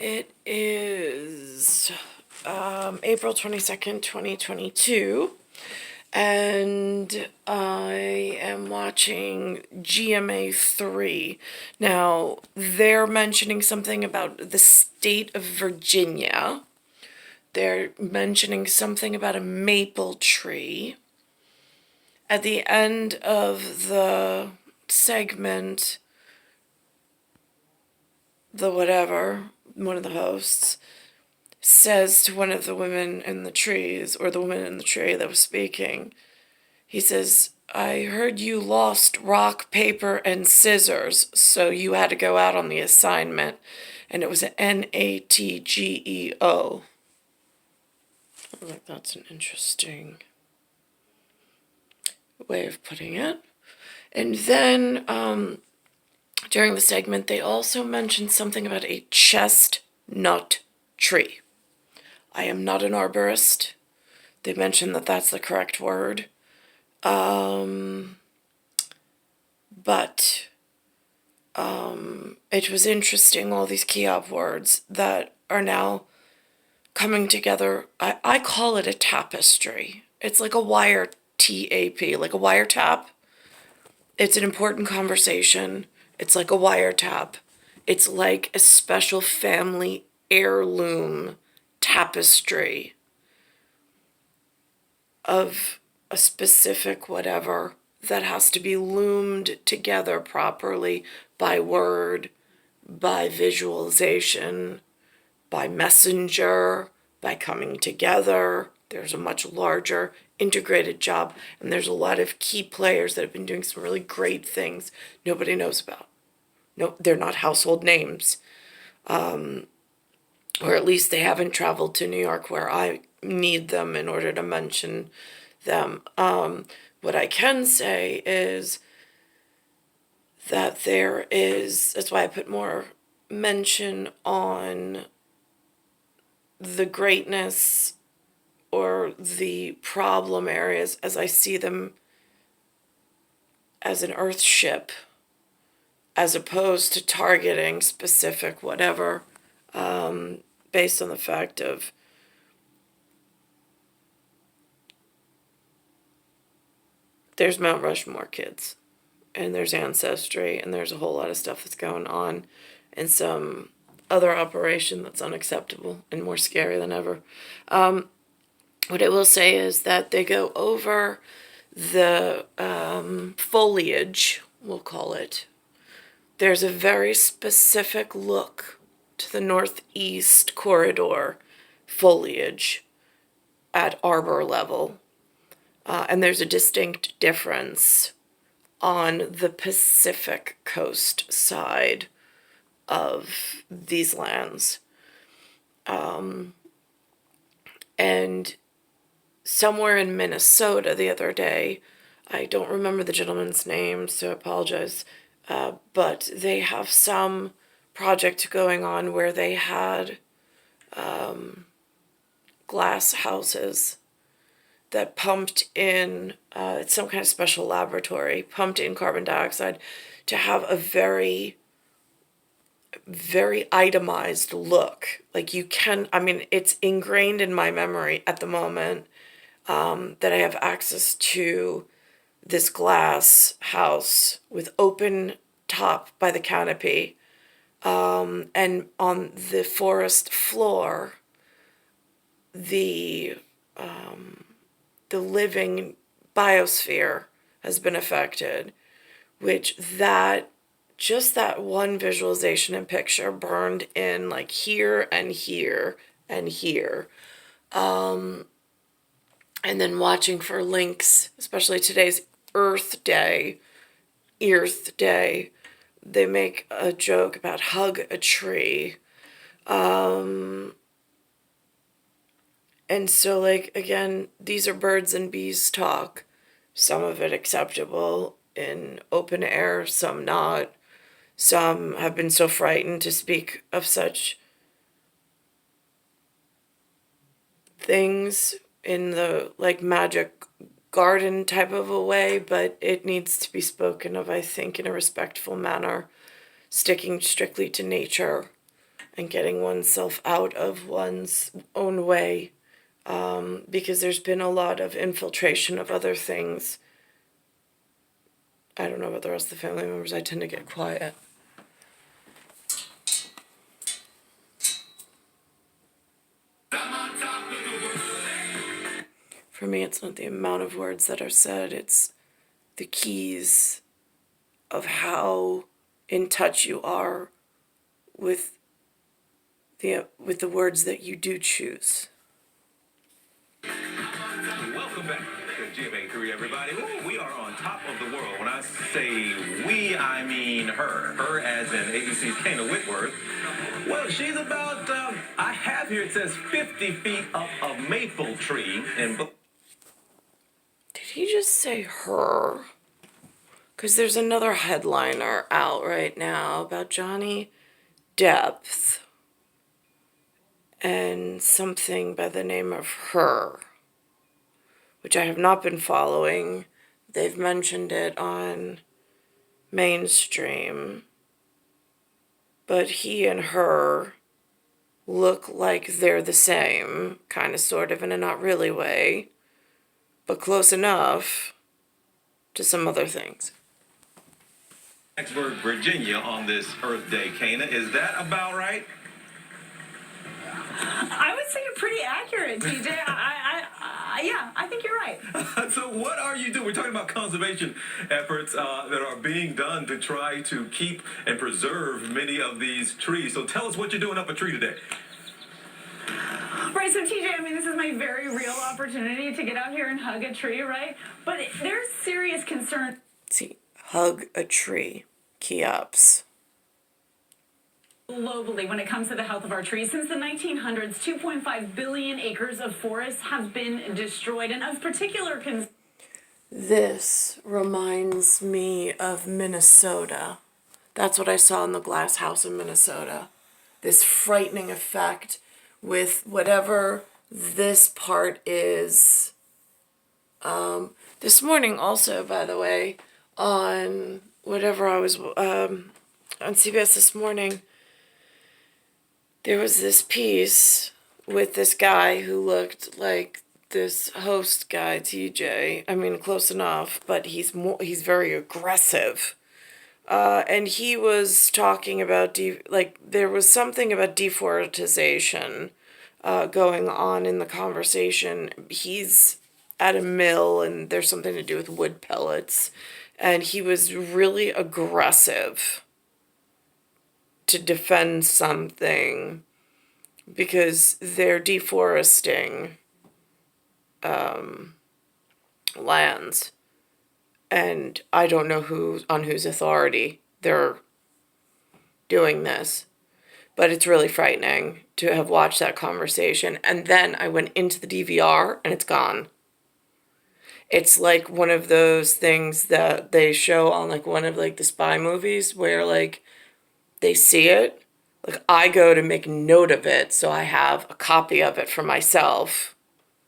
It is April 22nd, 2022, and I am watching GMA 3. Now, they're mentioning something about the state of Virginia. They're mentioning something about a maple tree. At the end of the segment, one of the hosts says to one of the women in the trees, or the woman in the tree that was speaking, he says, I heard you lost rock, paper, and scissors, so you had to go out on the assignment, and it was an NATGEO. I was like, that's an interesting way of putting it. And then, during the segment, they also mentioned something about a chestnut tree. I am not an arborist. They mentioned that that's the correct word. But it was interesting, all these key-op words that are now coming together. I call it a tapestry. It's like a wire TAP, like a wiretap. It's an important conversation. It's like a wiretap. It's like a special family heirloom tapestry of a specific whatever that has to be loomed together properly by word, by visualization, by messenger, by coming together. There's a much larger integrated job, and there's a lot of key players that have been doing some really great things nobody knows about. No, they're not household names, or at least they haven't traveled to New York where I need them in order to mention them. What I can say is that that's why I put more mention on the greatness or the problem areas as I see them as an Earth ship, as opposed to targeting specific whatever, based on the fact of there's Mount Rushmore kids, and there's Ancestry, and there's a whole lot of stuff that's going on, and some other operation that's unacceptable and more scary than ever. What I will say is that they go over the foliage, we'll call it. There's a very specific look to the northeast corridor foliage at arbor level. And there's a distinct difference on the Pacific coast side of these lands. And somewhere in Minnesota the other day, I don't remember the gentleman's name, so I apologize, but they have some project going on where they had glass houses that pumped in, it's some kind of special laboratory, pumped in carbon dioxide to have a very, very itemized look. Like it's ingrained in my memory at the moment that I have access to this glass house with open top by the canopy, and on the forest floor, the living biosphere has been affected, which just that one visualization and picture burned in like here and here and here. And then watching for links, especially today's Earth Day, they make a joke about hug a tree. And so, like, again, these are birds and bees talk. Some of it acceptable in open air, some not. Some have been so frightened to speak of such things in the, like, magic garden type of a way, but it needs to be spoken of, I think, in a respectful manner, sticking strictly to nature and getting oneself out of one's own way, because there's been a lot of infiltration of other things. I don't know about the rest of the family members. I tend to get quiet. For me, it's not the amount of words that are said, it's the keys of how in touch you are with the words that you do choose. Welcome back to GMA3, everybody. Ooh, we are on top of the world. When I say we, I mean her. Her as in ABC's Kana Whitworth. Well, she's about, I have here, it says 50 feet up a maple tree. And did he just say her? Because there's another headliner out right now about Johnny Depp and something by the name of her, which I have not been following. They've mentioned it on mainstream, but he and her look like they're the same, kind of, sort of, in a not really way, but close enough to some other things. Blacksburg, Virginia on this Earth Day, Kana. Is that about right? I would say you're pretty accurate, TJ. Yeah, I think you're right. So what are you doing? We're talking about conservation efforts that are being done to try to keep and preserve many of these trees. So tell us what you're doing up a tree today. Right, so TJ, I mean, this is my very real opportunity to get out here and hug a tree, right? But there's serious concern. See, hug a tree. Key ups. Globally, when it comes to the health of our trees, since the 1900s, 2.5 billion acres of forests have been destroyed, and of particular concern. This reminds me of Minnesota. That's what I saw in the glass house in Minnesota. This frightening effect with whatever this part is. This morning also, by the way, on whatever I was, on CBS this morning, there was this piece with this guy who looked like this host guy, TJ. I mean, close enough, but he's very aggressive. And he was talking about, there was something about deforestation going on in the conversation. He's at a mill, and there's something to do with wood pellets. And he was really aggressive to defend something because they're deforesting lands. And I don't know on whose authority they're doing this. But it's really frightening to have watched that conversation. And then I went into the DVR and it's gone. It's like one of those things that they show on like one of like the spy movies where like they see it. Like I go to make note of it so I have a copy of it for myself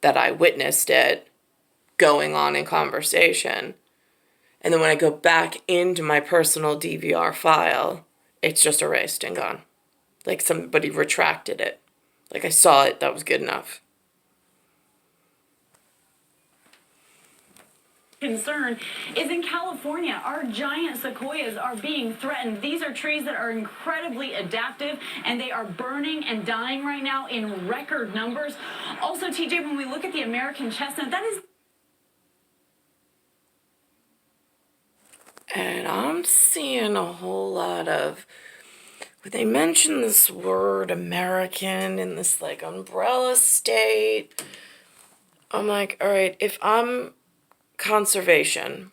that I witnessed it going on in conversation. And then when I go back into my personal DVR file, it's just erased and gone. Like somebody retracted it. Like I saw it, that was good enough. Concern is in California. Our giant sequoias are being threatened. These are trees that are incredibly adaptive, and they are burning and dying right now in record numbers. Also, TJ, when we look at the American chestnut, that is... And I'm seeing a whole lot of, when they mention this word American in this like umbrella state, I'm like, all right, if I'm conservation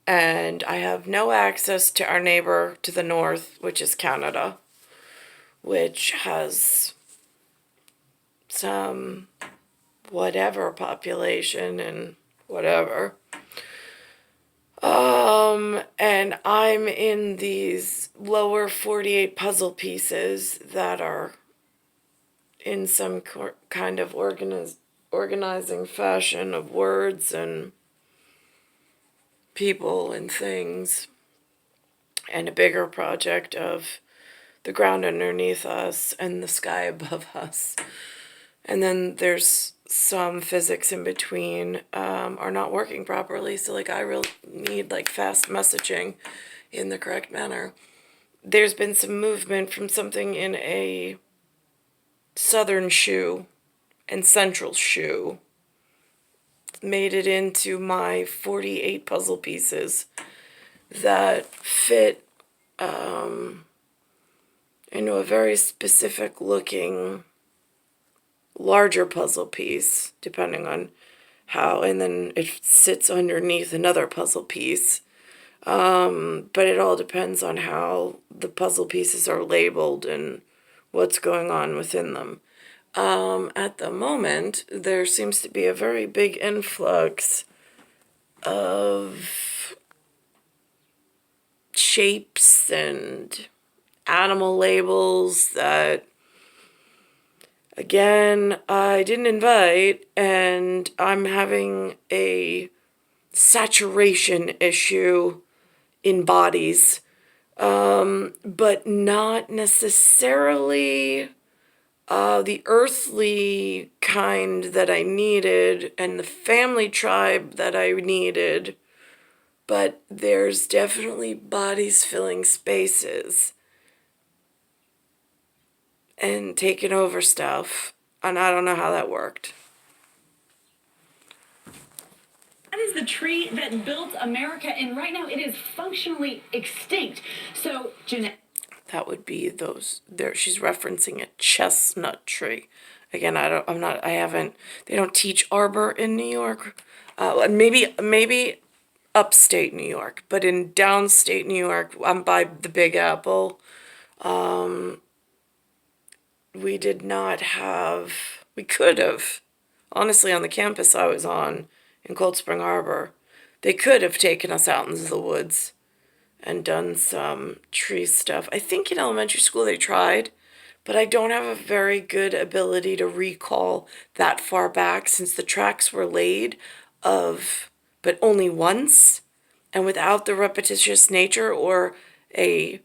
and I have no access to our neighbor to the north, which is Canada, which has some whatever population and whatever, and I'm in these lower 48 puzzle pieces that are in some kind of organizing fashion of words and people and things, and a bigger project of the ground underneath us and the sky above us. And then there's some physics in between are not working properly. So like I really need like fast messaging in the correct manner. There's been some movement from something in a southern shoe and central shoe. Made it into my 48 puzzle pieces that fit into a very specific looking larger puzzle piece, depending on how, and then it sits underneath another puzzle piece. But it all depends on how the puzzle pieces are labeled and what's going on within them. At the moment, there seems to be a very big influx of shapes and animal labels that, again, I didn't invite, and I'm having a saturation issue in bodies, but not necessarily the earthly kind that I needed and the family tribe that I needed, but there's definitely bodies filling spaces and taking over stuff, and I don't know how that worked. That is the tree that built America, and right now it is functionally extinct. So, Jeanette. That would be those there. She's referencing a chestnut tree. Again, they don't teach arbor in New York. Maybe upstate New York, but in downstate New York, I'm by the Big Apple. We could have, honestly, on the campus I was on in Cold Spring Harbor, they could have taken us out into the woods and done some tree stuff. I think in elementary school they tried, but I don't have a very good ability to recall that far back since the tracks were laid but only once and without the repetitious nature or a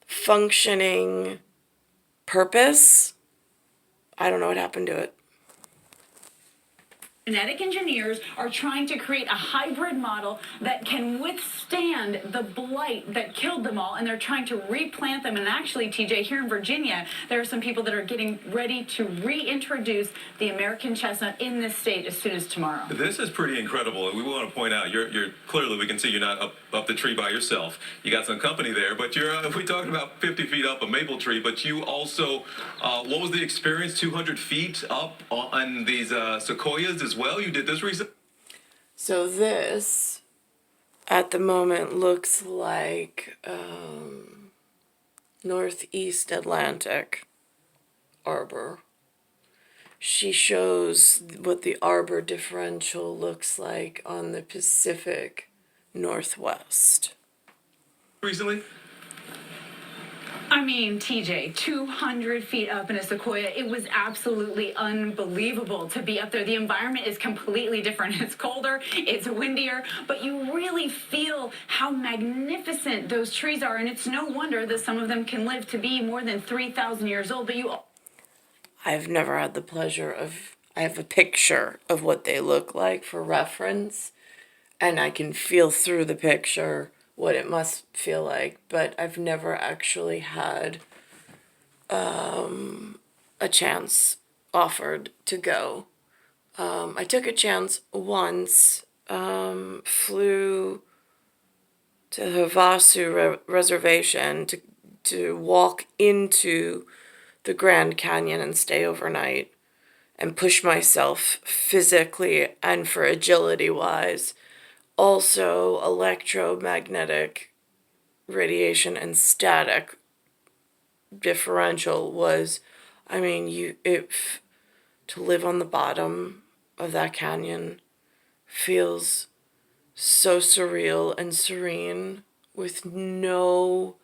functioning purpose. I don't know what happened to it. Genetic engineers are trying to create a hybrid model that can withstand the blight that killed them all, and they're trying to replant them. And actually, TJ, here in Virginia, there are some people that are getting ready to reintroduce the American chestnut in this state as soon as tomorrow. This is pretty incredible, and we want to point out you're clearly, we can see you're not up the tree by yourself. You got some company there, but we're talking about 50 feet up a maple tree. But you also, what was the experience? 200 feet up on these sequoias as well. You did this recently. So this, at the moment, looks like Northeast Atlantic arbor. She shows what the arbor differential looks like on the Pacific Northwest. Recently? I mean, TJ, 200 feet up in a sequoia, it was absolutely unbelievable to be up there. The environment is completely different. It's colder, it's windier, but you really feel how magnificent those trees are, and it's no wonder that some of them can live to be more than 3,000 years old, but I've never had the pleasure of, I have a picture of what they look like for reference, and I can feel through the picture what it must feel like, but I've never actually had a chance offered to go. I took a chance once, flew to the Havasu Reservation to walk into the Grand Canyon and stay overnight and push myself physically and for agility wise. Also, electromagnetic radiation and static differential was, to live on the bottom of that canyon feels so surreal and serene with no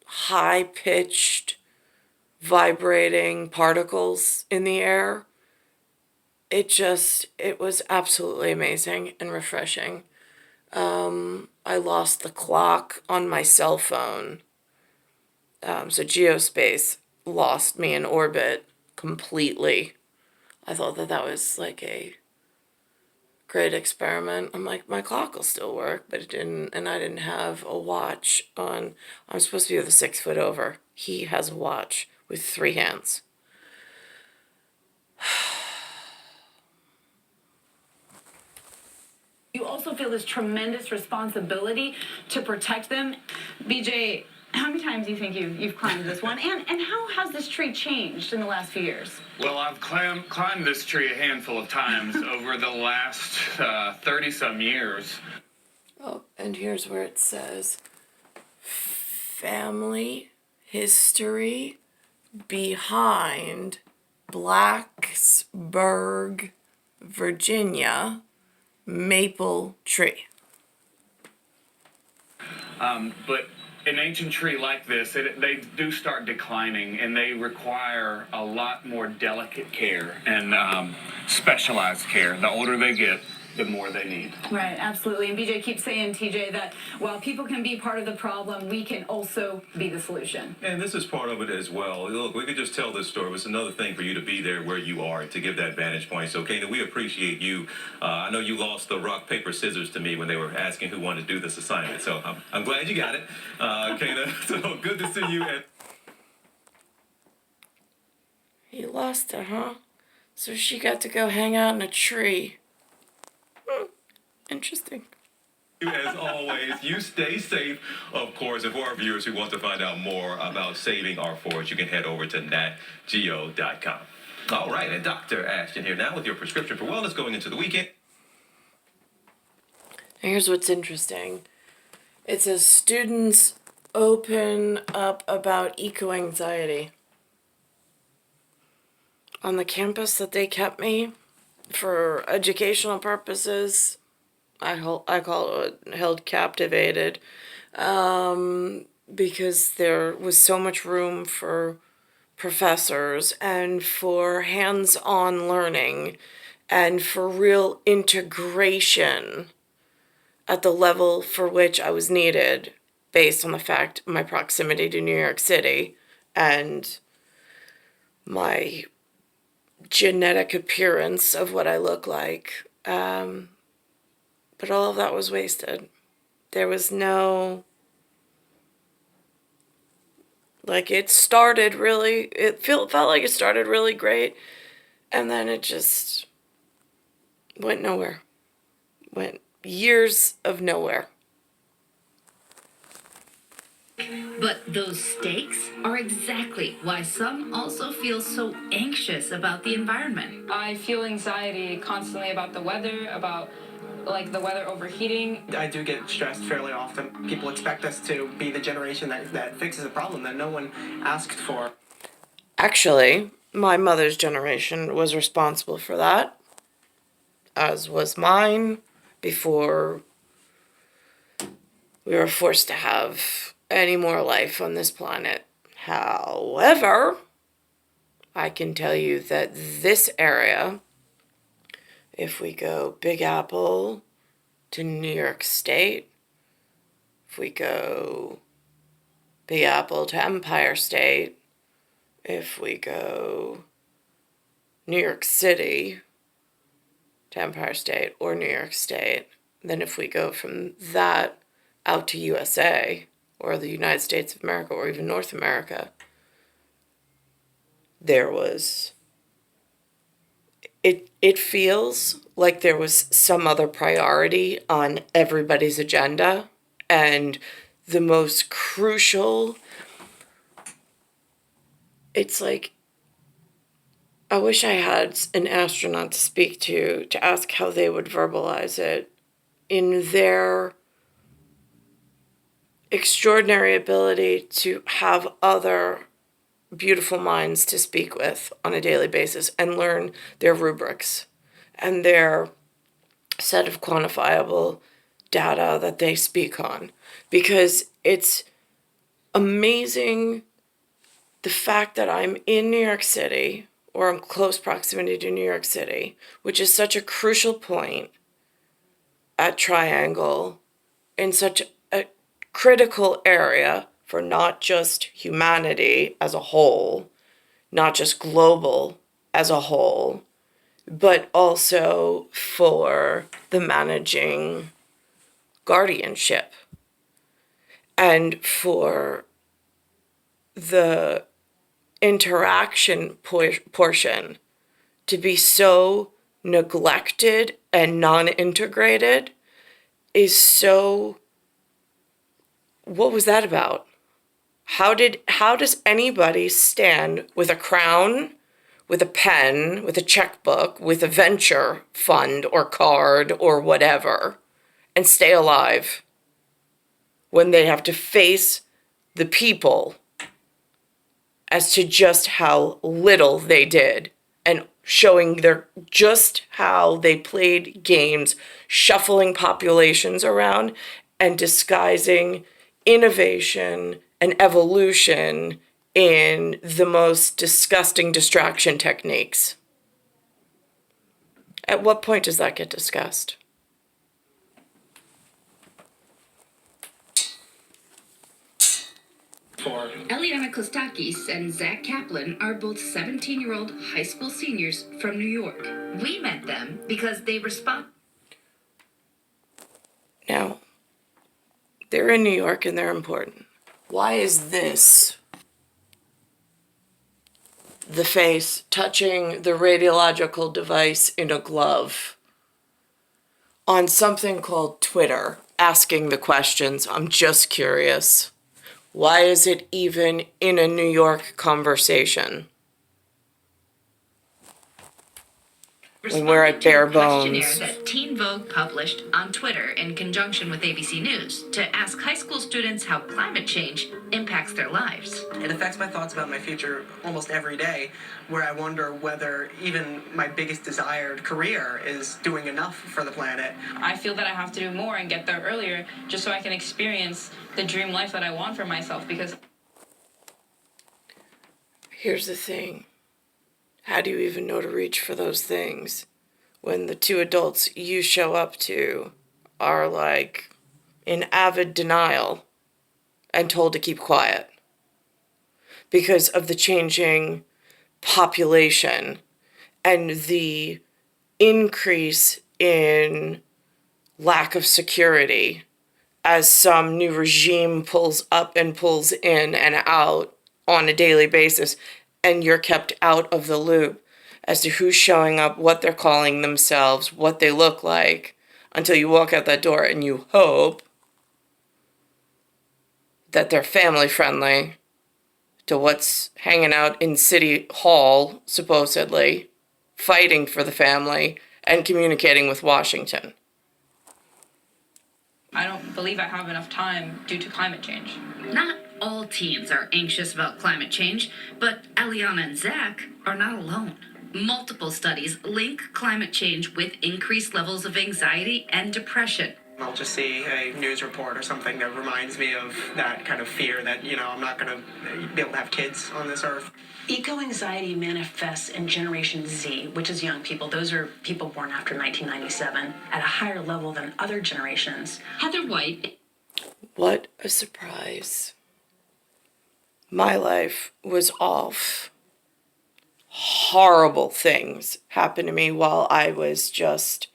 high-pitched vibrating particles in the air. It was absolutely amazing and refreshing. I lost the clock on my cell phone So geospace lost me in orbit completely. I thought that that was like a great experiment. I'm like, my clock will still work, but it didn't, and I didn't have a watch on. I'm supposed to be with a 6 foot over. He has a watch with 3 hands. You also feel this tremendous responsibility to protect them. BJ, how many times do you think you've climbed this one? And how has this tree changed in the last few years? Well, I've climbed this tree a handful of times over the last 30-some years. Oh, and here's where it says family history behind Blacksburg, Virginia maple tree. But an ancient tree like this, they do start declining, and they require a lot more delicate care and specialized care. The older they get, the more they need. Right, absolutely. And BJ keeps saying, TJ, that while people can be part of the problem, we can also be the solution. And this is part of it as well. Look, we could just tell this story. It's another thing for you to be there where you are to give that vantage point. So, Kana, we appreciate you. I know you lost the rock, paper, scissors to me when they were asking who wanted to do this assignment. So I'm glad you got it, Kana. So good to see you. And He lost her, huh? So she got to go hang out in a tree. Interesting. as always, you stay safe, of course. And for our viewers who want to find out more about saving our forest, you can head over to natgeo.com. All right, and Dr. Ashton here now with your prescription for wellness going into the weekend. Here's what's interesting. It says students open up about eco-anxiety. On the campus that they kept me for educational purposes, I call it held captivated, because there was so much room for professors and for hands-on learning and for real integration at the level for which I was needed based on the fact my proximity to New York City and my genetic appearance of what I look like. But all of that was wasted. There was no, like, it felt like it started really great, and then it just went nowhere. Went years of nowhere. But those stakes are exactly why some also feel so anxious about the environment. I feel anxiety constantly about the weather, about the weather overheating. I do get stressed fairly often. People expect us to be the generation that fixes a problem that no one asked for. Actually, my mother's generation was responsible for that, as was mine, before we were forced to have any more life on this planet. However, I can tell you that this area, if we go Big Apple to New York State, if we go Big Apple to Empire State, if we go New York City to Empire State or New York State, then if we go from that out to USA or the United States of America or even North America, there was, it feels like there was some other priority on everybody's agenda, and the most crucial, it's like, I wish I had an astronaut to speak to ask how they would verbalize it in their extraordinary ability to have other beautiful minds to speak with on a daily basis and learn their rubrics and their set of quantifiable data that they speak on. Because it's amazing the fact that I'm in New York City, or I'm close proximity to New York City, which is such a crucial point at Triangle, in such a critical area for not just humanity as a whole, not just global as a whole, but also for the managing guardianship and for the interaction portion to be so neglected and non-integrated is so, what was that about? How does anybody stand with a crown, with a pen, with a checkbook, with a venture fund or card or whatever, and stay alive when they have to face the people as to just how little they did, and showing just how they played games, shuffling populations around and disguising innovation and evolution in the most disgusting distraction techniques? At what point does that get discussed? Eliana Kostakis and Zach Kaplan are both 17-year-old high school seniors from New York. We met them because they respond. Now, they're in New York and they're important. Why is this the face touching the radiological device in a glove on something called Twitter, asking the questions? I'm just curious. Why is it even in a New York conversation? When we're at bare bones. Questionnaire that Teen Vogue published on Twitter in conjunction with ABC News to ask high school students how climate change impacts their lives. It affects my thoughts about my future almost every day, where I wonder whether even my biggest desired career is doing enough for the planet. I feel that I have to do more and get there earlier just so I can experience the dream life that I want for myself, because Here's the thing. How do you even know to reach for those things when the two adults you show up to are like in avid denial and told to keep quiet because of the changing population and the increase in lack of security as some new regime pulls up and pulls in and out on a daily basis, and you're kept out of the loop as to who's showing up, what they're calling themselves, what they look like, until you walk out that door and you hope that they're family friendly to what's hanging out in City Hall, supposedly, fighting for the family and communicating with Washington. I don't believe I have enough time due to climate change. Not all teens are anxious about climate change, but Eliana and Zach are not alone. Multiple studies link climate change with increased levels of anxiety and depression. I'll just see a news report or something that reminds me of that kind of fear that, I'm not going to be able to have kids on this earth. Eco-anxiety manifests in Generation Z, which is young people. Those are people born after 1997, at a higher level than other generations. Heather White. What a surprise. My life was off. Horrible things happened to me while I was just,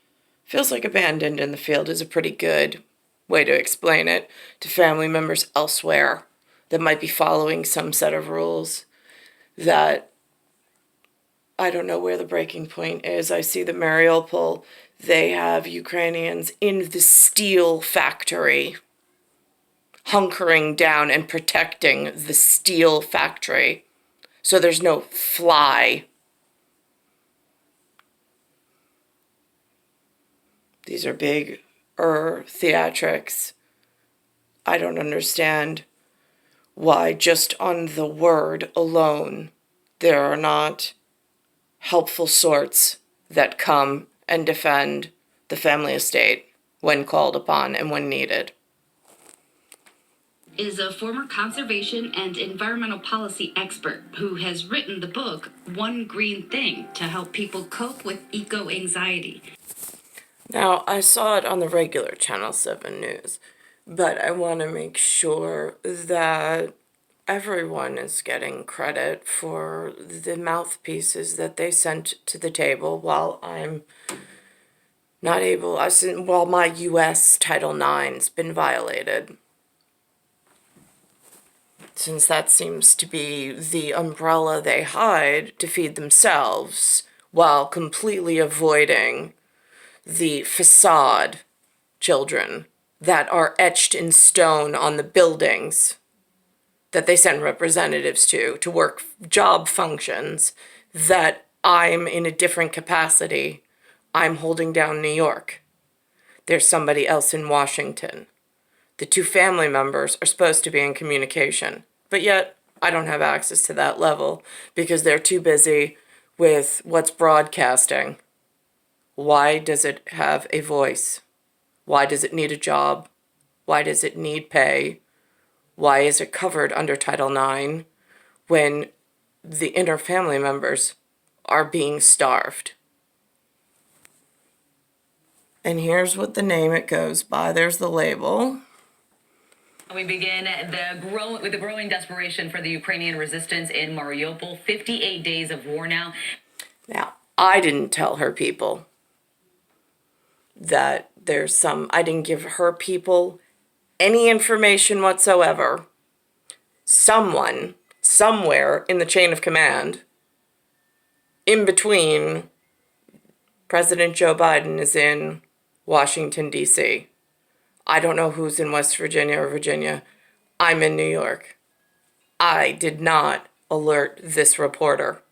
feels like abandoned in the field is a pretty good way to explain it to family members elsewhere that might be following some set of rules that I don't know where the breaking point is. I see the Mariupol, they have Ukrainians in the steel factory, hunkering down and protecting the steel factory so there's no fly. These are big theatrics. I don't understand why just on the word alone there are not helpful sorts that come and defend the family estate when called upon and when needed. Is a former conservation and environmental policy expert who has written the book One Green Thing to help people cope with eco-anxiety. Now, I saw it on the regular Channel 7 News, But I want to make sure that everyone is getting credit for the mouthpieces that they sent to the table while I'm not able, while my U.S. Title IX's been violated. Since that seems to be the umbrella they hide to feed themselves while completely avoiding the facade children that are etched in stone on the buildings that they send representatives to work job functions that I'm in a different capacity. I'm holding down New York. There's somebody else in Washington. The two family members are supposed to be in communication, but yet I don't have access to that level because they're too busy with what's broadcasting. Why does it have a voice? Why does it need a job? Why does it need pay? Why is it covered under Title IX when the inner family members are being starved? And here's what the name it goes by. There's the label. We begin with the growing desperation for the Ukrainian resistance in Mariupol. 58 days of war now. Now, I didn't tell her people that I didn't give her people any information whatsoever. Someone, somewhere in the chain of command, in between, President Joe Biden is in Washington, D.C. I don't know who's in West Virginia or Virginia. I'm in New York. I did not alert this reporter.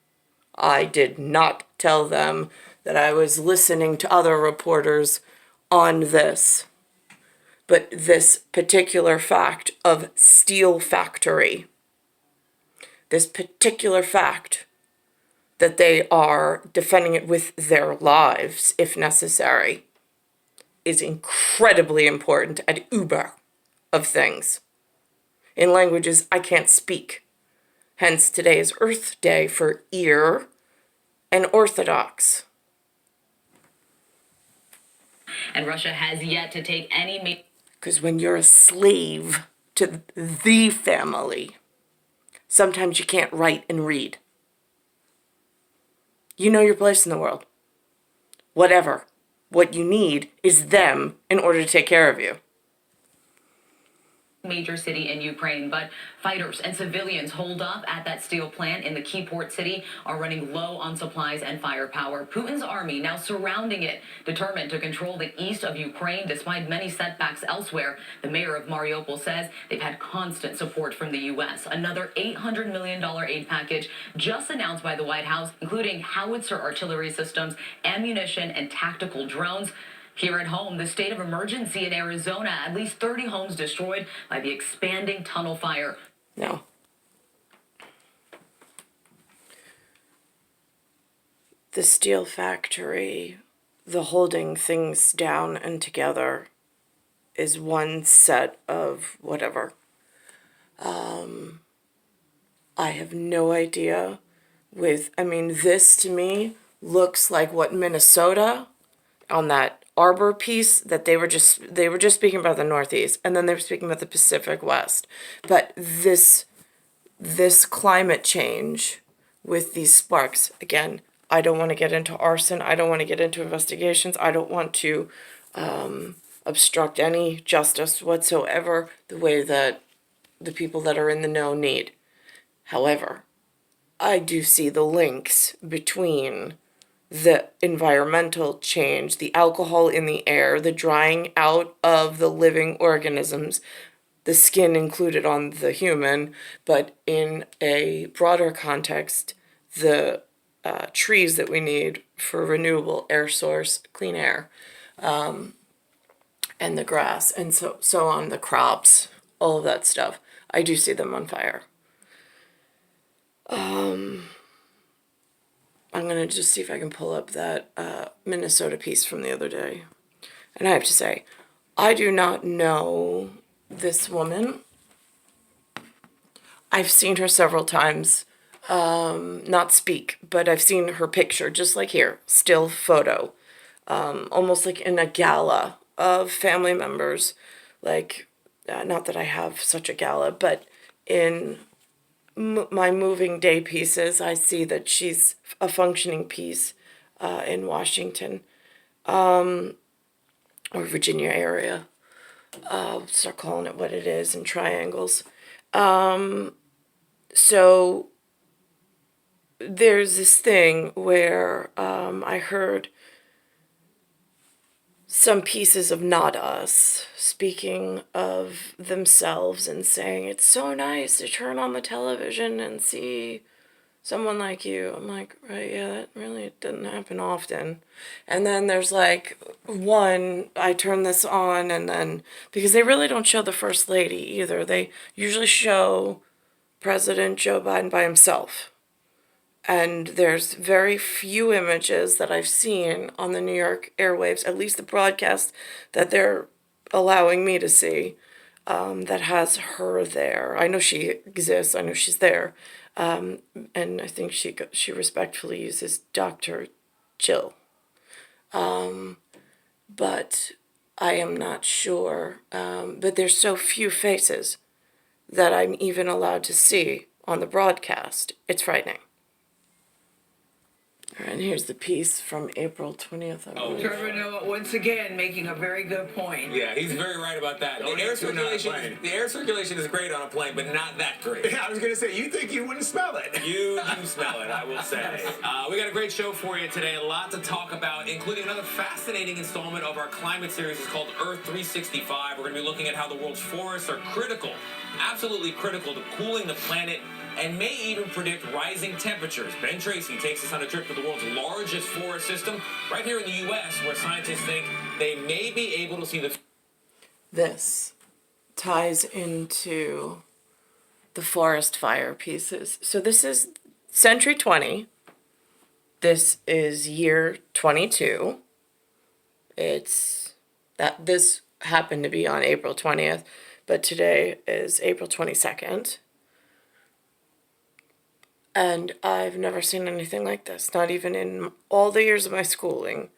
I did not tell them that I was listening to other reporters on this. But this particular fact of steel factory, this particular fact that they are defending it with their lives, if necessary, is incredibly important at uber of things. In languages I can't speak. Hence, today is Earth Day for ear and Orthodox. And Russia has yet to take any... Because when you're a slave to the family, sometimes you can't write and read. You know your place in the world. Whatever. What you need is them in order to take care of you. Major city in Ukraine, but fighters and civilians holed up at that steel plant in the key port city are running low on supplies and firepower. Putin's army now surrounding it, determined to control the east of Ukraine despite many setbacks elsewhere. The mayor of Mariupol says they've had constant support from the U.S. Another $800 million aid package just announced by the White House, including howitzer artillery systems, ammunition, and tactical drones. Here at home, the state of emergency in Arizona, at least 30 homes destroyed by the expanding tunnel fire. No. The steel factory, the holding things down and together, is one set of whatever. I have no idea this to me looks like what Minnesota on that Arbor piece that they were just speaking about the Northeast, and then they were speaking about the Pacific West. But this climate change with these sparks, again, I don't want to get into arson. I don't want to get into investigations. I don't want to obstruct any justice whatsoever the way that the people that are in the know need. However, I do see the links between the environmental change, the alcohol in the air, the drying out of the living organisms, the skin included on the human, but in a broader context, the trees that we need for renewable air source, clean air, and the grass, and so on, the crops, all of that stuff. I do see them on fire. I'm going to just see if I can pull up that Minnesota piece from the other day. And I have to say, I do not know this woman. I've seen her several times, not speak, but I've seen her picture, just like here, still photo, almost like in a gala of family members, like not that I have such a gala, but in my moving day pieces, I see that she's a functioning piece in Washington or Virginia area. I'll start calling it what it is in triangles. So there's this thing where I heard some pieces of not us speaking of themselves and saying, it's so nice to turn on the television and see someone like you. I'm like, right, yeah, that really doesn't happen often. And then there's like one, I turn this on and then, because they really don't show the First Lady either. They usually show President Joe Biden by himself. And there's very few images that I've seen on the New York airwaves, at least the broadcast that they're allowing me to see, that has her there. I know she exists. I know she's there. And I think she respectfully uses Dr. Jill. But I am not sure. But there's so few faces that I'm even allowed to see on the broadcast. It's frightening. All right, and here's the piece from April 20th. Trevor Noah, once again, making a very good point. Yeah, he's very right about that. The air circulation is great on a plane, but not that great. Yeah, I was gonna say, you think you wouldn't smell it. You smell it, I will say. We got a great show for you today. A lot to talk about, including another fascinating installment of our climate series. It's called Earth 365. We're going to be looking at how the world's forests are critical, absolutely critical to cooling the planet, and may even predict rising temperatures. Ben Tracy takes us on a trip to the world's largest forest system, right here in the U.S., where scientists think they may be able to see the... This ties into the forest fire pieces. So this is century 20. This is year 22. This happened to be on April 20th, but today is April 22nd. And I've never seen anything like this, not even in all the years of my schooling.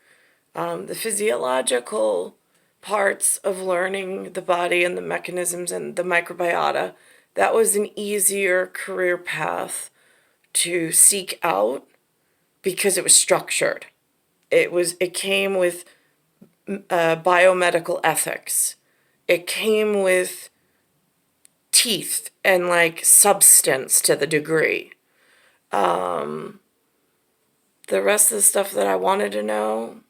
The physiological parts of learning the body and the mechanisms and the microbiota, that was an easier career path to seek out because it was structured. It came with biomedical ethics. It came with teeth and like substance to the degree. The rest of the stuff that I wanted to know,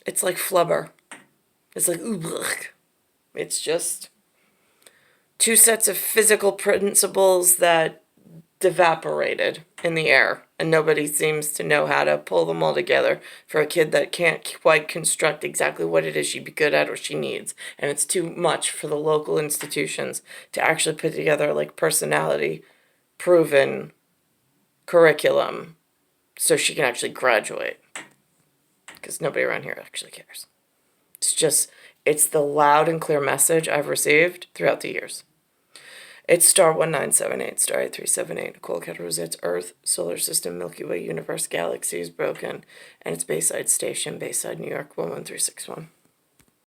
it's like flubber. It's like, ooh, it's just two sets of physical principles that evaporated in the air, and nobody seems to know how to pull them all together for a kid that can't quite construct exactly what it is she'd be good at or she needs. And it's too much for the local institutions to actually put together like personality proven curriculum so she can actually graduate, because nobody around here actually cares. It's the loud and clear message I've received throughout the years. It's star 1978, star 8378, Nicole, Cattaruzza. It's Earth, solar system, Milky Way, universe, galaxy is broken, and it's Bayside Station, Bayside, New York, 11361.